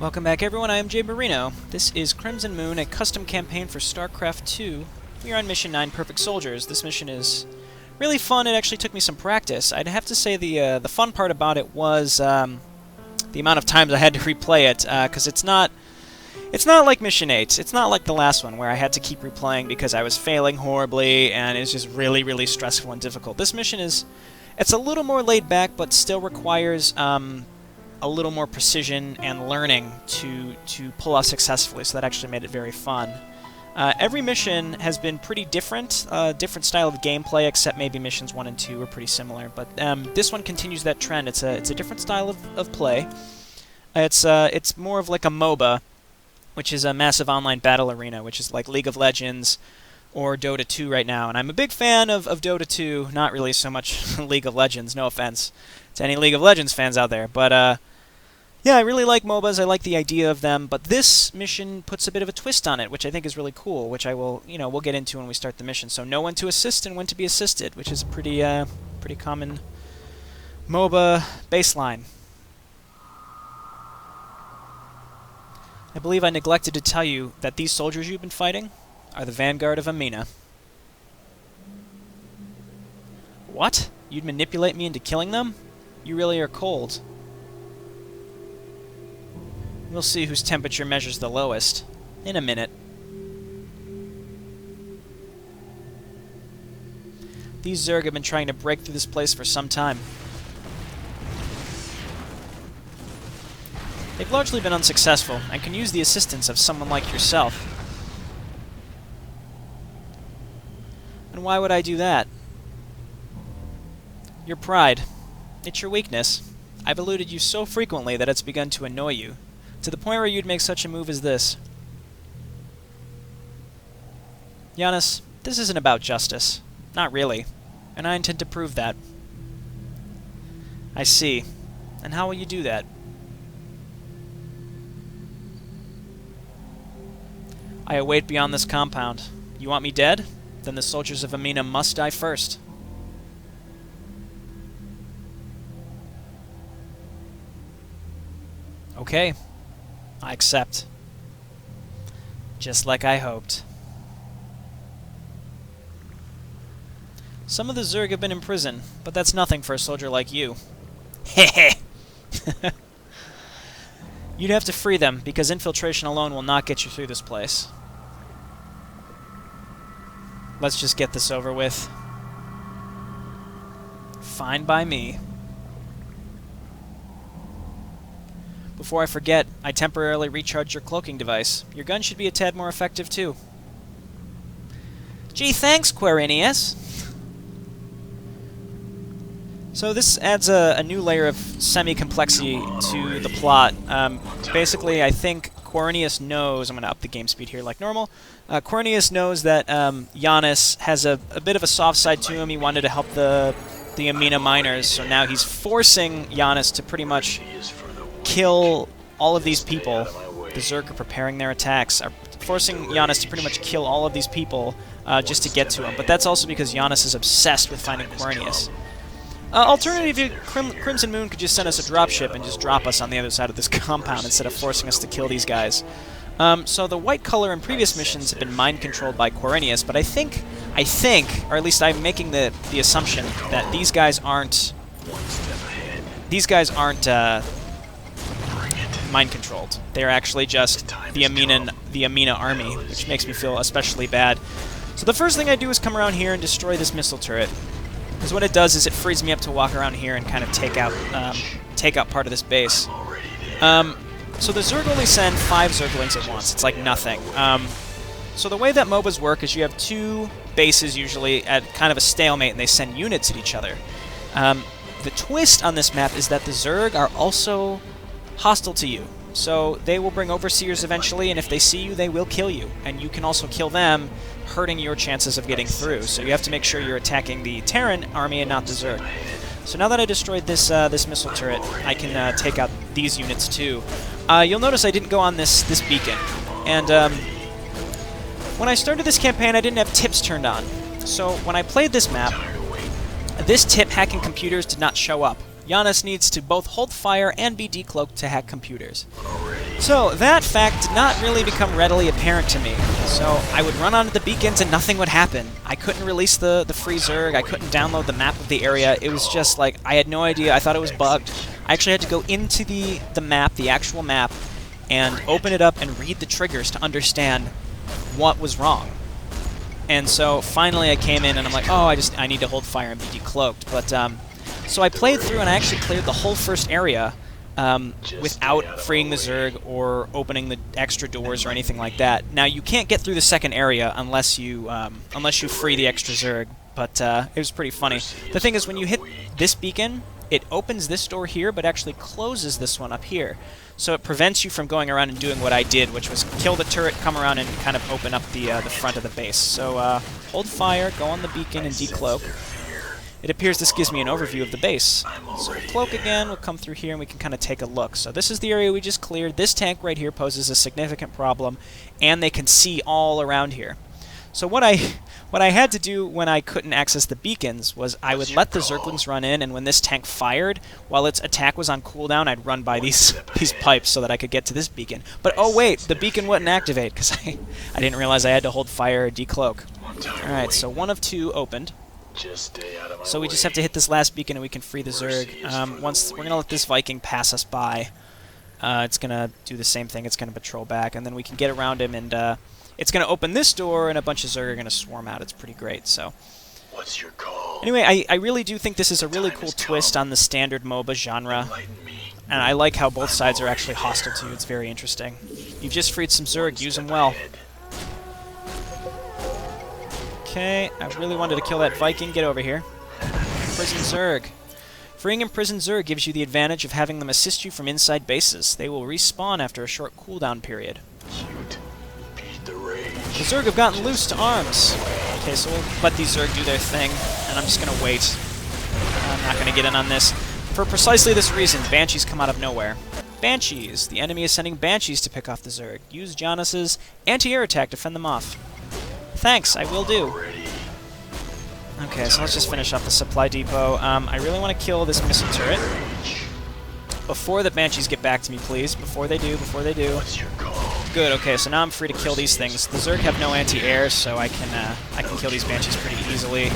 Welcome back everyone, I am Jayborino. This is Crimson Moon, a custom campaign for Starcraft 2. We are on Mission 9, Perfect Soldiers. This mission is really fun. It actually took me some practice. I'd have to say the fun part about it was the amount of times I had to replay it, because it's not like Mission 8. It's not like the last one where I had to keep replaying because I was failing horribly and it's just really, really stressful and difficult. This mission it's a little more laid back, but still requires a little more precision and learning to pull off successfully, so that actually made it very fun. Every mission has been pretty different, different style of gameplay, except maybe missions 1 and 2 are pretty similar, but this one continues that trend. It's a different style of play. It's more of like a MOBA, which is a massive online battle arena, which is like League of Legends or Dota 2 right now, and I'm a big fan of Dota 2, not really so much League of Legends, no offense to any League of Legends fans out there, but yeah, I really like MOBAs, I like the idea of them, but this mission puts a bit of a twist on it, which I think is really cool, which I will, we'll get into when we start the mission. So know when to assist and when to be assisted, which is a pretty common MOBA baseline. I believe I neglected to tell you that these soldiers you've been fighting are the vanguard of Amina. What? You'd manipulate me into killing them? You really are cold. We'll see whose temperature measures the lowest in a minute. These Zerg have been trying to break through this place for some time. They've largely been unsuccessful and can use the assistance of someone like yourself. And why would I do that? Your pride. It's your weakness. I've eluded you so frequently that it's begun to annoy you, to the point where you'd make such a move as this. Giannis, this isn't about justice. Not really. And I intend to prove that. I see. And how will you do that? I await beyond this compound. You want me dead? Then the soldiers of Amina must die first. Okay. I accept. Just like I hoped. Some of the Zerg have been in prison, but that's nothing for a soldier like you. Hehe! You'd have to free them, because infiltration alone will not get you through this place. Let's just get this over with. Fine by me. Before I forget, I temporarily recharged your cloaking device. Your gun should be a tad more effective, too. Gee, thanks, Quirinius! So this adds a new layer of semi-complexity to the plot. Basically, I think Quirinius knows... I'm going to up the game speed here like normal. Quirinius knows that Giannis has a bit of a soft side to him. He wanted to help the Amina miners, so now he's forcing Giannis to pretty much kill all of these people. The Zerg are preparing their attacks, are forcing Giannis to pretty much kill all of these people just to get to him. But that's also because Giannis is obsessed with finding Quirinius. Alternatively, Crimson Moon could just send us a dropship and just drop us on the other side of this compound instead of forcing us to kill these guys. So the white color in previous missions have been mind-controlled by Quirinius, but I think, or at least I'm making the assumption that these guys aren't mind-controlled. They're actually just the Amina army, which makes me feel especially bad. So the first thing I do is come around here and destroy this missile turret. Because what it does is it frees me up to walk around here and kind of take out part of this base. So the Zerg only send 5 Zerglings at once. It's like nothing. So the way that MOBAs work is you have 2 bases usually at kind of a stalemate, and they send units at each other. The twist on this map is that the Zerg are also hostile to you. So they will bring overseers eventually, and if they see you, they will kill you. And you can also kill them, hurting your chances of getting through. So you have to make sure you're attacking the Terran army and not the Zerg. So now that I destroyed this missile turret, I can take out these units too. You'll notice I didn't go on this beacon. And when I started this campaign, I didn't have tips turned on. So when I played this map, this tip, hacking computers, did not show up. Giannis needs to both hold fire and be decloaked to hack computers. So that fact did not really become readily apparent to me. So I would run onto the beacons and nothing would happen. I couldn't release the free Zerg, I couldn't download the map of the area. It was just like, I had no idea, I thought it was bugged. I actually had to go into the map, the actual map, and open it up and read the triggers to understand what was wrong. And so finally I came in and I'm like, oh, I need to hold fire and be decloaked. But so I played through and I actually cleared the whole first area without freeing the Zerg or opening the extra doors or anything like that. Now you can't get through the second area unless you free the extra Zerg. But it was pretty funny. The thing is, when you hit this beacon, it opens this door here, but actually closes this one up here. So it prevents you from going around and doing what I did, which was kill the turret, come around, and kind of open up the front of the base. So hold fire, go on the beacon, and decloak. It appears this gives me an overview of the base. So cloak again, we'll come through here, and we can kind of take a look. So this is the area we just cleared. This tank right here poses a significant problem, and they can see all around here. So what I had to do when I couldn't access the beacons was I would let the Zerglings run in, and when this tank fired, while its attack was on cooldown, I'd run by these pipes so that I could get to this beacon. But oh wait, the beacon wouldn't activate because I didn't realize I had to hold fire or decloak. Alright, so 1 of 2 opened. So we just have to hit this last beacon and we can free the Zerg. We're going to let this Viking pass us by. It's going to do the same thing, it's going to patrol back, and then we can get around him and it's going to open this door, and a bunch of Zerg are going to swarm out. It's pretty great. So, what's your call? Anyway, I really do think this is a really cool twist on the standard MOBA genre, and I like how both sides are actually hostile to you. It's very interesting. You've just freed some Zerg. Use them well. Okay, I really wanted to kill that Viking. Get over here. Prison Zerg. Freeing imprisoned Zerg gives you the advantage of having them assist you from inside bases. They will respawn after a short cooldown period. The Zerg have gotten loose to arms. Okay, so we'll let these Zerg do their thing, and I'm just going to wait. I'm not going to get in on this. For precisely this reason, Banshees come out of nowhere. Banshees. The enemy is sending Banshees to pick off the Zerg. Use Janus's anti-air attack to fend them off. Thanks, I will do. Okay, so let's just finish off the supply depot. I really want to kill this missile turret. Before the Banshees get back to me, please. Before they do. Good, okay, so now I'm free to kill these things. The Zerg have no anti-air, so I can kill these Banshees pretty easily.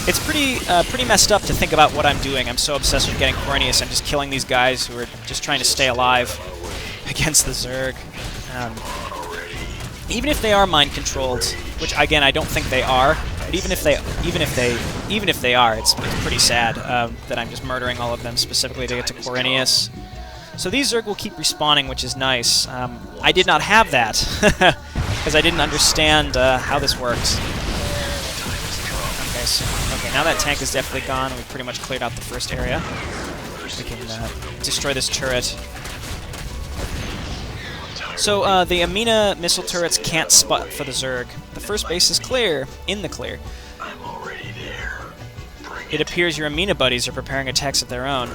It's pretty messed up to think about what I'm doing. I'm so obsessed with getting Corneous. I'm just killing these guys who are just trying to stay alive against the Zerg. Even if they are mind-controlled, which again I don't think they are, but even if they are, it's pretty sad that I'm just murdering all of them specifically to get to Corneous. So these Zerg will keep respawning, which is nice. I did not have that, because I didn't understand how this works. Okay, now that tank is definitely gone, and we pretty much cleared out the first area. We can destroy this turret. So the Amina missile turrets can't spot for the Zerg. The first base is clear, in the clear. I'm already there. It appears your Amina buddies are preparing attacks of their own.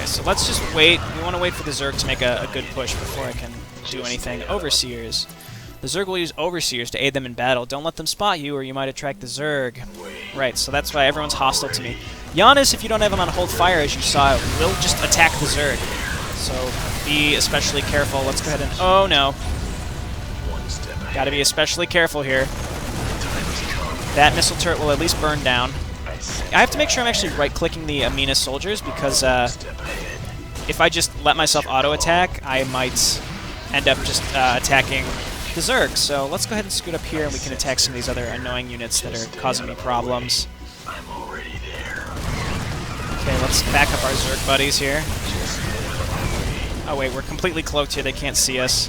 So let's just wait. We want to wait for the Zerg to make a good push before I can do anything. Overseers. The Zerg will use Overseers to aid them in battle. Don't let them spot you or you might attract the Zerg. Right, so that's why everyone's hostile to me. Giannis, if you don't have him on hold fire, as you saw, will just attack the Zerg. So be especially careful. Let's go ahead and... Oh, no. Gotta be especially careful here. That missile turret will at least burn down. I have to make sure I'm actually right-clicking the Amina soldiers, because if I just let myself auto-attack, I might end up just attacking the Zerg. So let's go ahead and scoot up here, and we can attack some of these other annoying units that are causing me problems. Okay, let's back up our Zerg buddies here. Oh wait, we're completely cloaked here, they can't see us.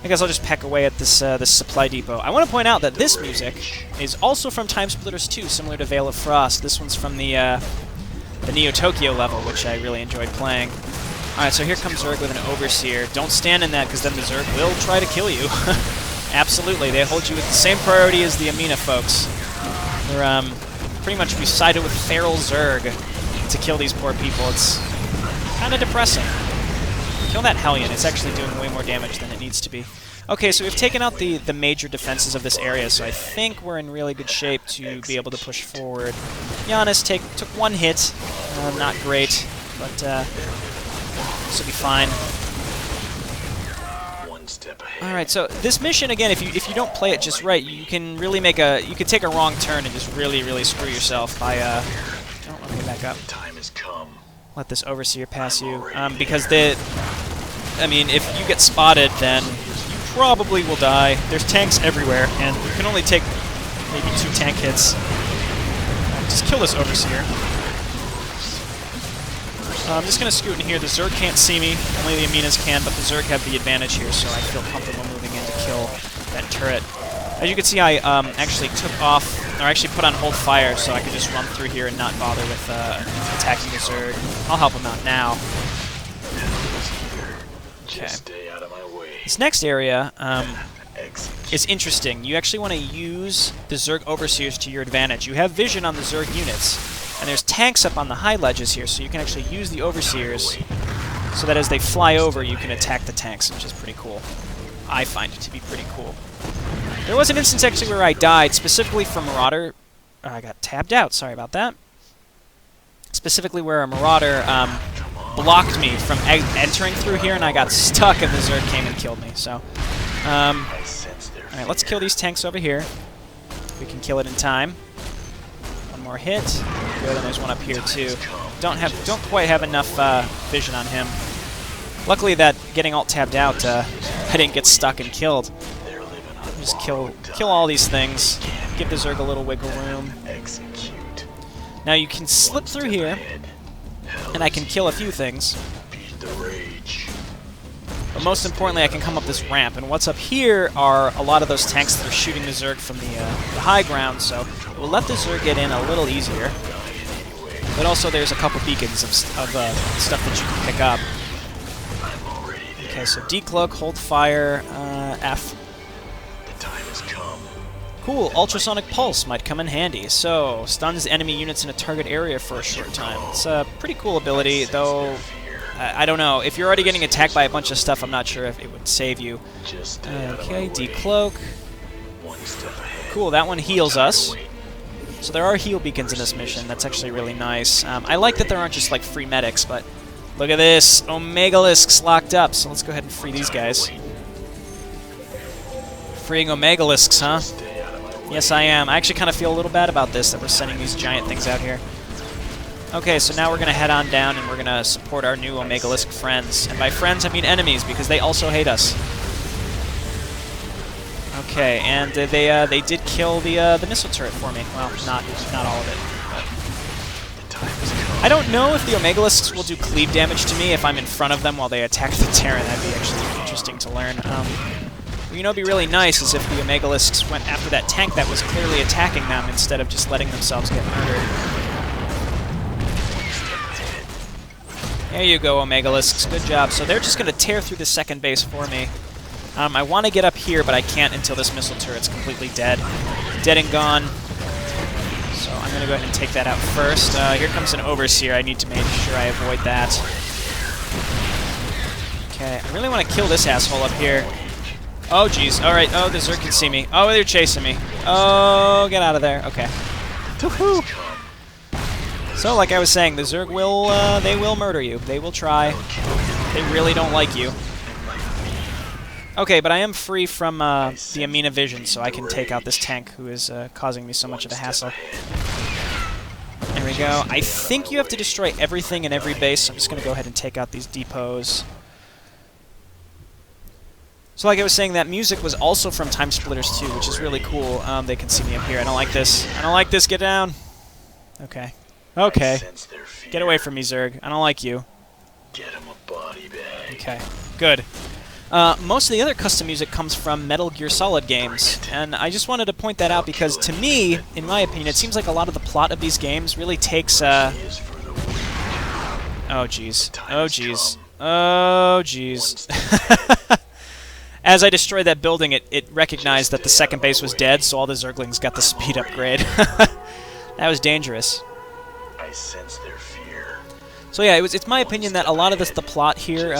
I guess I'll just peck away at this this supply depot. I want to point out that this music is also from Time Splitters 2, similar to Veil of Frost. This one's from the Neo Tokyo level, which I really enjoyed playing. Alright, so here comes Zerg with an Overseer. Don't stand in that, because then the Zerg will try to kill you. Absolutely, they hold you with the same priority as the Amina folks. They're, pretty much we sided with feral Zerg to kill these poor people. It's kind of depressing. Kill that Hellion. It's actually doing way more damage than it needs to be. Okay, so we've taken out the major defenses of this area, so I think we're in really good shape to be able to push forward. Giannis took one hit. Not great, but this will be fine. Alright, so this mission, again, if you don't play it just right, you can really you could take a wrong turn and just really, really screw yourself by, oh, let me get back up. Let this Overseer pass you, because I mean, if you get spotted, then you probably will die. There's tanks everywhere, and you can only take maybe 2 tank hits. Just kill this Overseer. I'm just going to scoot in here. The Zerg can't see me. Only the Aminas can, but the Zerg have the advantage here, so I feel comfortable moving in to kill that turret. As you can see, I actually took off, or actually put on hold fire, so I could just run through here and not bother with attacking the Zerg. I'll help him out now. Okay. This next area is interesting. You actually want to use the Zerg Overseers to your advantage. You have vision on the Zerg units, and there's tanks up on the high ledges here, so you can actually use the Overseers so that as they fly over, you can attack the tanks, which is pretty cool. I find it to be pretty cool. There was an instance actually where I died, specifically from Marauder. I got tabbed out, sorry about that. Specifically where a Marauder blocked me from entering through here, and I got stuck, and the Zerg came and killed me. So, alright, let's kill these tanks over here. We can kill it in time. One more hit. Good, and there's one up here too. Don't quite have enough vision on him. Luckily, that getting alt tabbed out, I didn't get stuck and killed. Just kill all these things. Give the Zerg a little wiggle room. Now you can slip through here, and I can kill a few things. But most importantly, I can come up this ramp. And what's up here are a lot of those tanks that are shooting the Zerg from the high ground, so it will let the Zerg get in a little easier. But also there's a couple beacons of stuff that you can pick up. Okay, so decloak, hold fire, F. Cool, ultrasonic pulse might come in handy. So, stuns enemy units in a target area for a short time. It's a pretty cool ability, though I don't know. If you're already getting attacked by a bunch of stuff, I'm not sure if it would save you. Okay, decloak. Cool, that one heals us. So there are heal beacons in this mission. That's actually really nice. I like that there aren't just like free medics, but look at this. Omegalisks locked up. So let's go ahead and free these guys. Freeing Omegalisks, huh? Yes, I am. I actually kind of feel a little bad about this, that we're sending these giant things out here. Okay, so now we're going to head on down and we're going to support our new Omegalisk friends. And by friends, I mean enemies, because they also hate us. Okay, and they did kill the missile turret for me. Well, not all of it. But I don't know if the Omegalisks will do cleave damage to me if I'm in front of them while they attack the Terran. That'd be actually interesting to learn. You know, it'd be really nice is if the Omegalisks went after that tank that was clearly attacking them instead of just letting themselves get murdered. There you go, Omegalisks. Good job. So they're just going to tear through the second base for me. I want to get up here, but I can't until this missile turret's completely dead. Dead and gone. So I'm going to go ahead and take that out first. Here comes an Overseer. I need to make sure I avoid that. Okay, I really want to kill this asshole up here. Oh, jeez. Alright. Oh, the Zerg can see me. Oh, they're chasing me. Oh, get out of there. Okay. Woohoo! So, like I was saying, the Zerg will, they will murder you. They will try. They really don't like you. Okay, but I am free from the Amina vision, so I can take out this tank who is causing me so much of a hassle. There we go. I think you have to destroy everything in every base, so I'm just going to go ahead and take out these depots. So like I was saying, that music was also from Time Splitters 2, which is really cool. They can see me up here. I don't like this. I don't like this. Get down. Okay. Okay. Get away from me, Zerg. I don't like you. Get him a body bag. Okay. Good. Most of the other custom music comes from Metal Gear Solid games, and I just wanted to point that out because, to me, in my opinion, it seems like a lot of the plot of these games really takes, Oh, jeez. Oh, jeez. Oh, jeez. As I destroyed that building, it recognized that the second base was dead, so all the Zerglings got the speed upgrade. That was dangerous. I sense their fear. So yeah, it's my opinion that a lot of the plot here,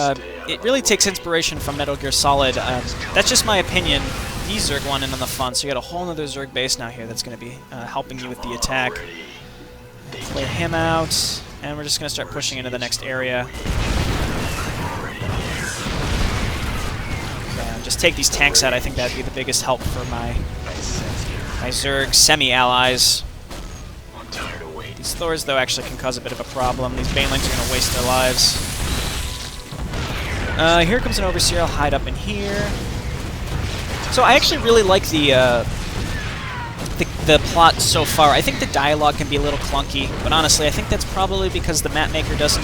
it really takes inspiration from Metal Gear Solid. That's just my opinion. These Zerg want in on the fun, so you got a whole other Zerg base now here that's going to be helping you with the attack. Clear him out, and we're just going to start pushing into the next area. Okay, just take these tanks out. I think that'd be the biggest help for my Zerg semi-allies. These Thors, though, actually can cause a bit of a problem. These Banelings are going to waste their lives. Here comes an Overseer. I'll hide up in here. So I actually really like the plot so far. I think the dialogue can be a little clunky, but honestly, I think that's probably because the map maker doesn't...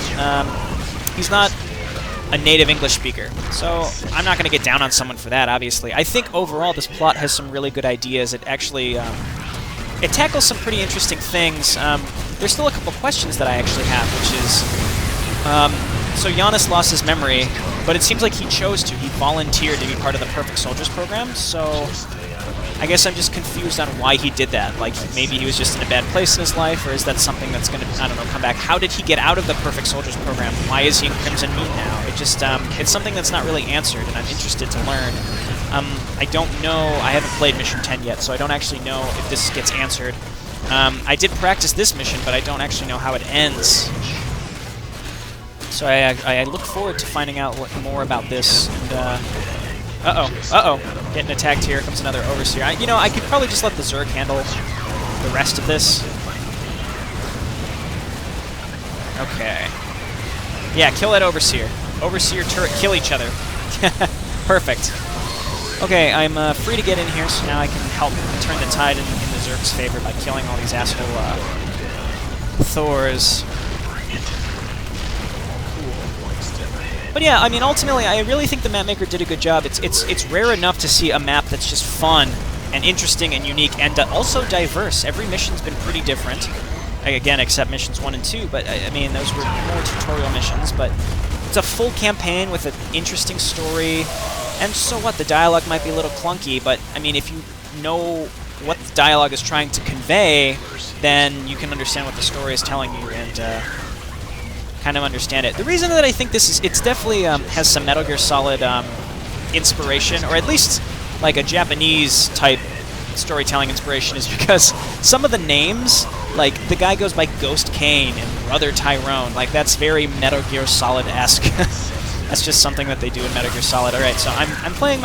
he's not a native English speaker, so I'm not going to get down on someone for that, obviously. I think overall this plot has some really good ideas. It actually... it tackles some pretty interesting things. There's still a couple questions that I actually have, which is... so Giannis lost his memory, but it seems like he chose to. He volunteered to be part of the Perfect Soldiers program, so... I guess I'm just confused on why he did that. Like, maybe he was just in a bad place in his life, or is that something that's going to, I don't know, come back? How did he get out of the Perfect Soldiers program? Why is he in Crimson Moon now? It just, it's something that's not really answered, and I'm interested to learn. I don't know, I haven't played Mission 10 yet, so I don't actually know if this gets answered. I did practice this mission, but I don't actually know how it ends. So I look forward to finding out more about this, and, uh-oh. Getting attacked here. Comes another Overseer. You know, I could probably just let the Zerg handle the rest of this. Okay. Yeah, kill that Overseer. Overseer, turret, kill each other. Perfect. Okay, I'm free to get in here, so now I can help turn the tide in the Zerg's favor by killing all these asshole Thors. But yeah, I mean, ultimately, I really think the map maker did a good job. It's rare enough to see a map that's just fun and interesting and unique and also diverse. Every mission's been pretty different. Again, except missions 1 and 2, but I mean, those were more tutorial missions. But it's a full campaign with an interesting story. And so what? The dialogue might be a little clunky, but I mean, if you know what the dialogue is trying to convey, then you can understand what the story is telling you and kind of understand it. The reason that I think this is, it's definitely has some Metal Gear Solid inspiration, or at least like a Japanese type storytelling inspiration, is because some of the names, like the guy goes by Ghost Kane and Brother Tyrone, like that's very Metal Gear Solid-esque. That's just something that they do in Metal Gear Solid. All right, so I'm playing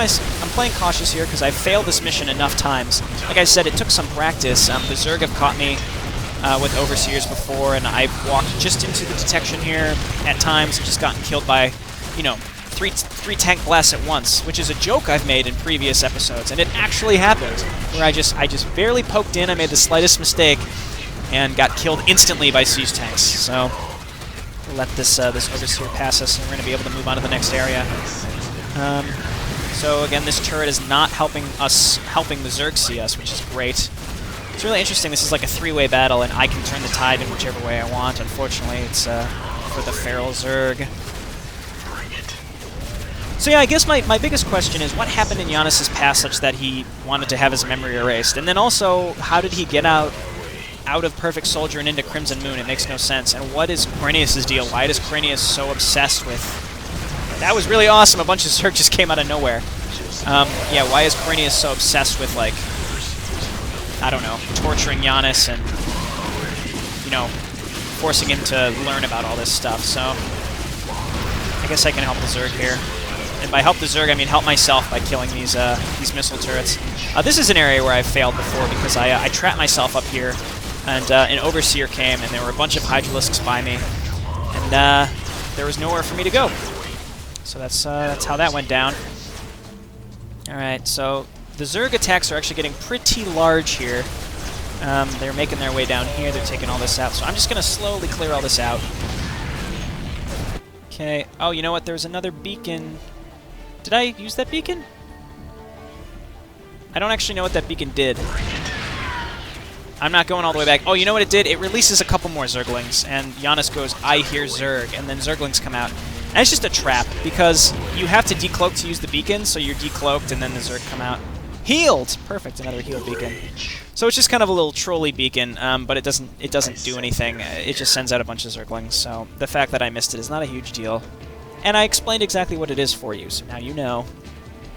cautious here because I've failed this mission enough times. Like I said, it took some practice. The Zerg have caught me with Overseers before, and I've walked just into the detection here at times and just gotten killed by, you know, three tank blasts at once, which is a joke I've made in previous episodes, and it actually happened, where I just barely poked in, I made the slightest mistake, and got killed instantly by siege tanks. So we'll let this Overseer pass us, and we're going to be able to move on to the next area. So again, this turret is not helping the Zerg see us, which is great. It's really interesting. This is like a three-way battle, and I can turn the tide in whichever way I want. Unfortunately, it's for the feral Zerg. So yeah, I guess my biggest question is, what happened in Giannis's past such that he wanted to have his memory erased? And then also, how did he get out of Perfect Soldier and into Crimson Moon? It makes no sense. And what is Cornelius' deal? Why is Cornelius so obsessed with... That was really awesome. A bunch of Zerg just came out of nowhere. Yeah, why is Cornelius so obsessed with, like, I don't know, torturing Giannis and, you know, forcing him to learn about all this stuff? So I guess I can help the Zerg here. And by help the Zerg, I mean help myself by killing these missile turrets. This is an area where I've failed before because I trapped myself up here, and an Overseer came, and there were a bunch of Hydralisks by me, and there was nowhere for me to go. So that's how that went down. Alright, so the Zerg attacks are actually getting pretty large here. They're making their way down here, they're taking all this out, so I'm just going to slowly clear all this out. Okay, oh, you know what, there's another beacon. Did I use that beacon? I don't actually know what that beacon did. I'm not going all the way back. Oh, you know what it did? It releases a couple more Zerglings, and Giannis goes, I hear Zerg, and then Zerglings come out. And it's just a trap, because you have to decloak to use the beacon, so you're decloaked, and then the Zerg come out. Healed! Perfect, another healed beacon. So it's just kind of a little trolley beacon, but it doesn't do anything. It just sends out a bunch of zerglings. So the fact that I missed it is not a huge deal. And I explained exactly what it is for you, so now you know.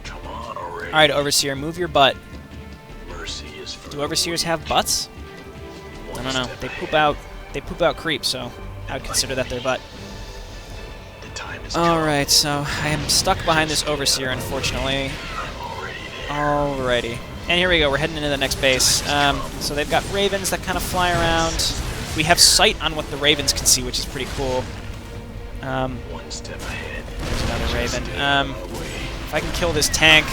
Come on already. All right, Overseer, move your butt. Mercy is for Do Overseers have butts? I don't know. They poop out creep, so I would consider that their butt. the time is Alright, so I am stuck behind this Overseer, unfortunately. Alrighty. And here we go, we're heading into the next base. So they've got ravens that kind of fly around. We have sight on what the ravens can see, which is pretty cool. one step ahead. There's another raven. If I can kill this tank...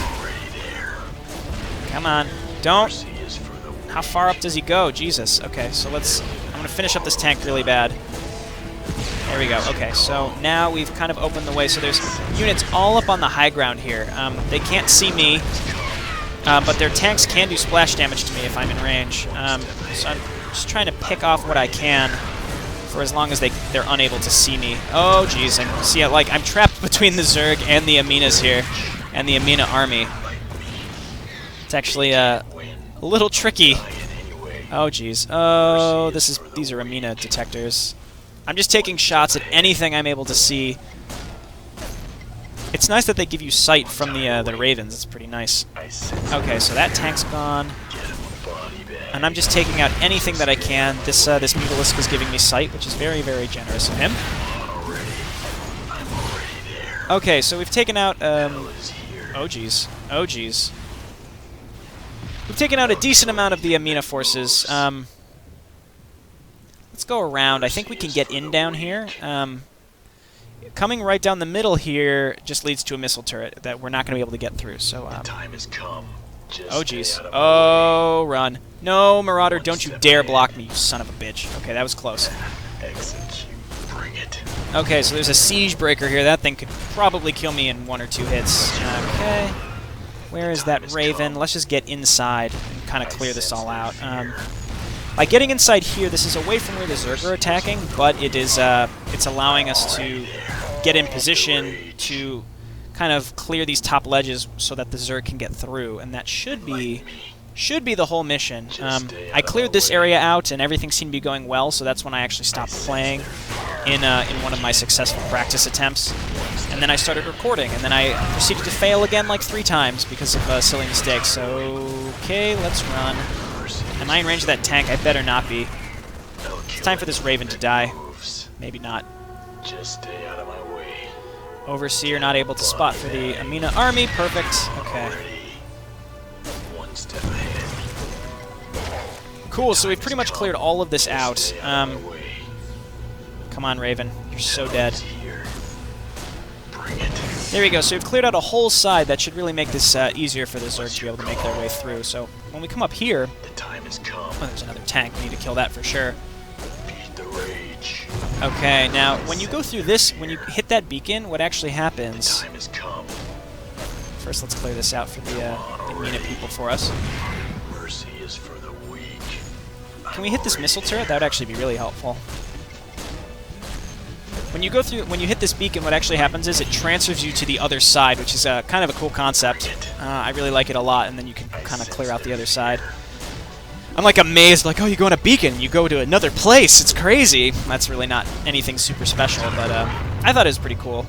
Come on. Don't... Mercy is for the weak. How far up does he go? Jesus. Okay, so let's... I'm going to finish up this tank really bad. There we go. Okay, so now we've kind of opened the way. So there's units all up on the high ground here. They can't see me, but their tanks can do splash damage to me if I'm in range. So I'm just trying to pick off what I can for as long as they're unable to see me. Oh, jeez. I'm trapped between the Zerg and the Aminas here, and the Amina army. It's actually a little tricky. Oh, jeez. Oh, these are Amina detectors. I'm just taking shots at anything I'm able to see. It's nice that they give you sight from the ravens. It's pretty nice. Okay, so that tank's gone. And I'm just taking out anything that I can. This Mutalisk is giving me sight, which is very, very generous of him. Okay, so we've taken out... oh, jeez. Oh, jeez. We've taken out a decent amount of the Amina forces. Let's go around. I think we can get in down here. Coming right down the middle here just leads to a missile turret that we're not going to be able to get through. So, time has come. oh, jeez. Oh, run. No, Marauder, don't you dare block me, you son of a bitch. Okay, that was close. Execute. Bring it. Okay, so there's a siege breaker here. That thing could probably kill me in 1 or 2 hits. Okay. Where is that Raven? Let's just get inside and kind of clear this all out. By getting inside here, this is away from where the Zerg are attacking, but it is it's allowing us to get in position to kind of clear these top ledges so that the Zerg can get through, and that should be the whole mission. I cleared this area out, and everything seemed to be going well, so that's when I actually stopped playing in one of my successful practice attempts. And then I started recording, and then I proceeded to fail again like 3 times because of silly mistakes. So, okay, let's run. Am I in range of that tank? I better not be. It's time for this Raven to die. Maybe not. Just stay out of my way. Overseer not able to spot for the Amina army. Perfect. Okay. One step ahead. Cool, so we've pretty much cleared all of this out. Come on, Raven. You're so dead. There we go. So we've cleared out a whole side. That should really make this easier for the Zerg to be able to make their way through. So when we come up here... Oh, there's another tank. We need to kill that for sure. Okay, now, when you go through this, when you hit that beacon, what actually happens... First, let's clear this out for the Amina people for us. Mercy is for the weak. Can we hit this missile turret? That would actually be really helpful. When you hit this beacon, what actually happens is it transfers you to the other side, which is kind of a cool concept. I really like it a lot, and then you can kind of clear out the other side. I'm like amazed, like, oh, you go on a beacon, you go to another place, it's crazy. That's really not anything super special, but I thought it was pretty cool.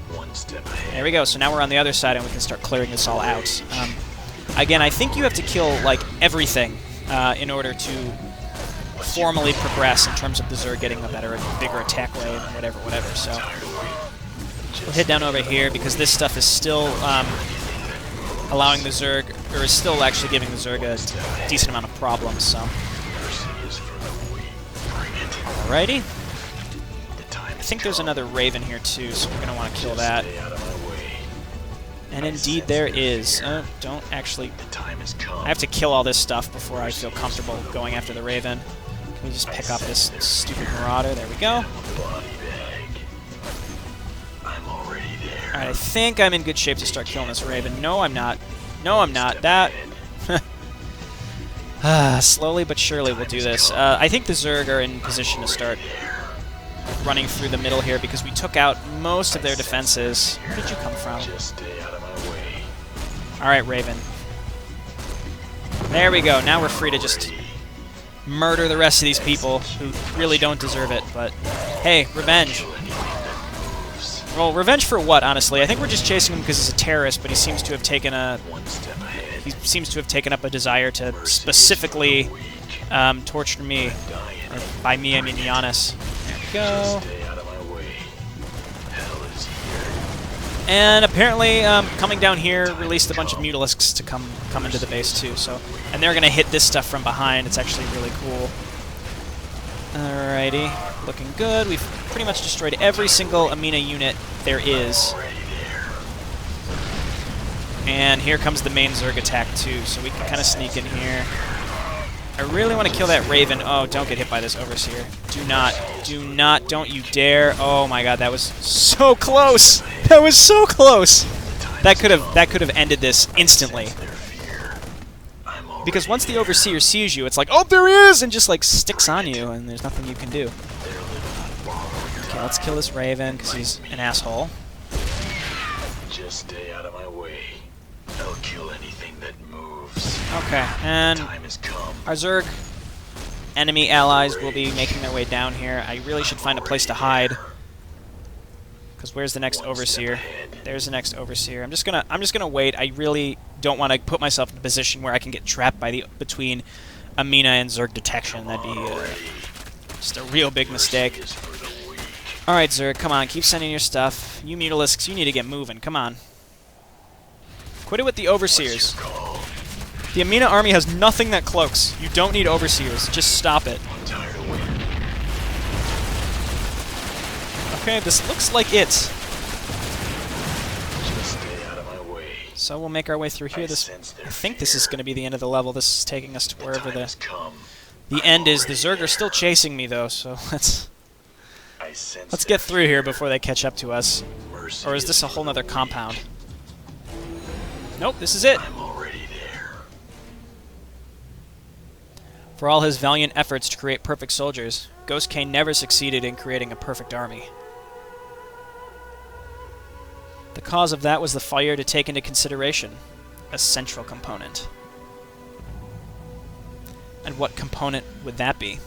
There we go, so now we're on the other side and we can start clearing this all out. Again, I think you have to kill, like, everything in order to formally progress in terms of the Zerg getting a bigger attack wave and whatever, so... We'll head down over here because this stuff is still allowing the Zerg, or is still actually giving the Zerg a decent amount of problems, so... Alrighty. I think there's another Raven here too, so we're going to want to kill that. And indeed there is. Don't actually... I have to kill all this stuff before I feel comfortable going after the Raven. Can we just pick up this stupid Marauder? There we go. Alright, I think I'm in good shape to start killing this Raven. No, I'm not. No, I'm not. That... slowly but surely we'll do this. I think the Zerg are in position to start running through the middle here because we took out most of their defenses. Where did you come from? Alright, Raven. There we go. Now we're free to just murder the rest of these people who really don't deserve it. But hey, revenge. Well, revenge for what, honestly? I think we're just chasing him because he's a terrorist, but he seems to have taken a... He seems to have taken up a desire to specifically torture me. Or by me, I mean Giannis. There we go. And apparently, coming down here released a bunch of mutalisks to come into the base too. So, and they're gonna hit this stuff from behind. It's actually really cool. Alrighty, looking good. We've pretty much destroyed every single Amina unit there is. And here comes the main Zerg attack too, so we can kind of sneak in here. I really want to kill that Raven. Oh, don't get hit by this Overseer. Do not, don't you dare. Oh my god, that was so close! That was so close! That could have ended this instantly. Because once the Overseer sees you, it's like, oh, there he is! And just like sticks on you, and there's nothing you can do. Okay, let's kill this Raven, because he's an asshole. Just stay out of my way. I'll kill anything that moves. Okay, and Time has come. our Zerg enemy allies will be making their way down here. I really should find a place to hide. Because where's the next Overseer? There's the next Overseer. I'm just gonna wait. I really don't want to put myself in a position where I can get trapped by between Amina and Zerg detection. That'd be just a real big mistake. Alright, Zerg, come on, keep sending your stuff. You Mutalisks, you need to get moving, come on. Quit it with the Overseers. The Amina army has nothing that cloaks. You don't need Overseers, just stop it. Okay, this looks like it. So we'll make our way through here. I think this is going to be the end of the level. This is taking us to wherever the end is. The Zerg are still chasing me, though, so let's get through here before they catch up to us. Or is this a whole nother compound? Nope, this is it. For all his valiant efforts to create perfect soldiers, Ghost Kane never succeeded in creating a perfect army. The cause of that was the fire to take into consideration, a central component. And what component would that be?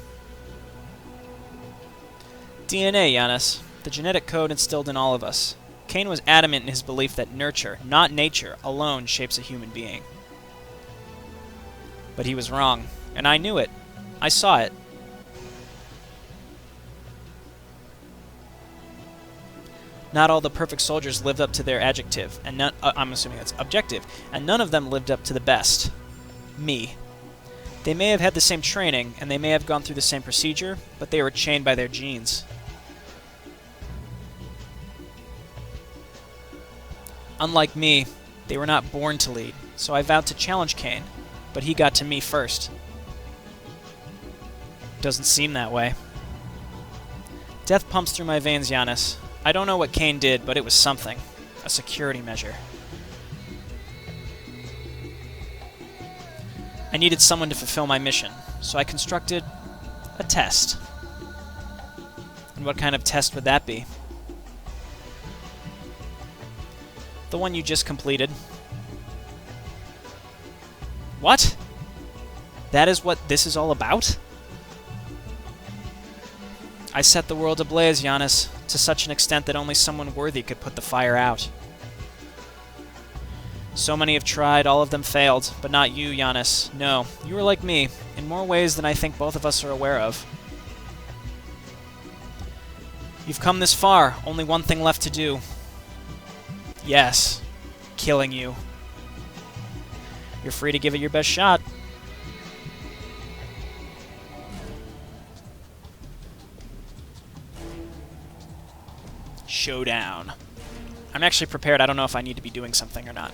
DNA, Giannis, the genetic code instilled in all of us. Kane was adamant in his belief that nurture, not nature, alone shapes a human being. But he was wrong, and I knew it. I saw it. Not all the perfect soldiers lived up to their adjective, and none, I'm assuming that's objective, and none of them lived up to the best. Me. They may have had the same training, and they may have gone through the same procedure, but they were chained by their genes. Unlike me, they were not born to lead, so I vowed to challenge Kane, but he got to me first. Doesn't seem that way. Death pumps through my veins, Giannis. I don't know what Kane did, but it was something. A security measure. I needed someone to fulfill my mission, so I constructed a test. And what kind of test would that be? The one you just completed. What? That is what this is all about? I set the world ablaze, Giannis, to such an extent that only someone worthy could put the fire out. So many have tried, all of them failed, but not you, Giannis. No, you were like me, in more ways than I think both of us are aware of. You've come this far, only one thing left to do. Yes, killing you. You're free to give it your best shot. Showdown. I'm actually prepared. I don't know if I need to be doing something or not.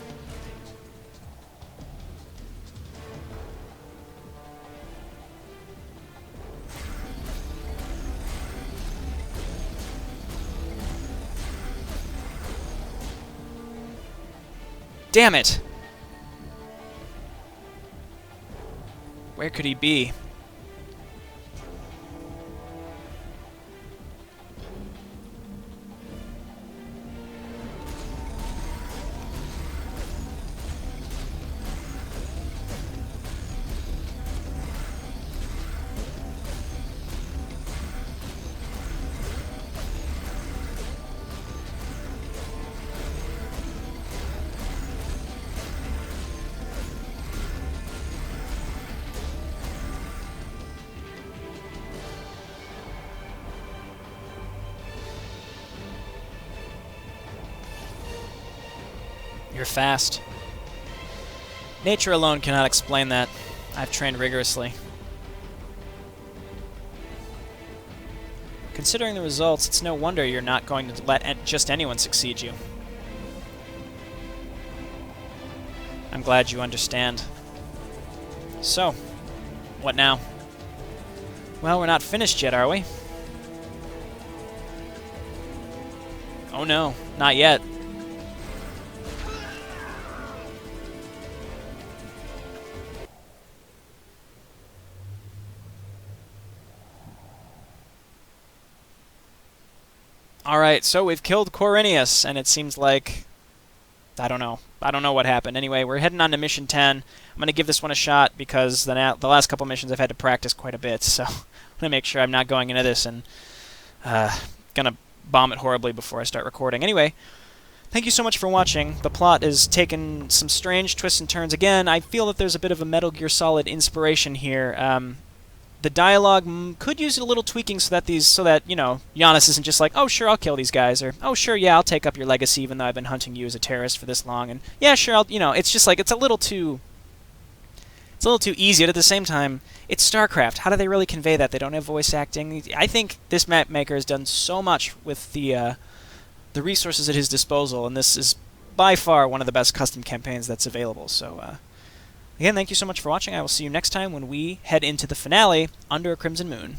Damn it! Where could he be? You're fast. Nature alone cannot explain that. I've trained rigorously. Considering the results, it's no wonder you're not going to let just anyone succeed you. I'm glad you understand. So, what now? Well, we're not finished yet, are we? Oh no, not yet. Alright, so we've killed Corinius, and it seems like... I don't know. I don't know what happened. Anyway, we're heading on to Mission 10. I'm going to give this one a shot because the last couple missions I've had to practice quite a bit, so I'm going to make sure I'm not going into this and going to bomb it horribly before I start recording. Anyway, thank you so much for watching. The plot is taken some strange twists and turns. Again, I feel that there's a bit of a Metal Gear Solid inspiration here. The dialogue could use a little tweaking so that, you know, Giannis isn't just like, oh, sure, I'll kill these guys, or, oh, sure, yeah, I'll take up your legacy even though I've been hunting you as a terrorist for this long, and, yeah, sure, you know, it's just like, it's a little too easy, but at the same time, it's StarCraft. How do they really convey that? They don't have voice acting. I think this map maker has done so much with the resources at his disposal, and this is by far one of the best custom campaigns that's available, so, again, thank you so much for watching. I will see you next time when we head into the finale, Under a Crimson Moon.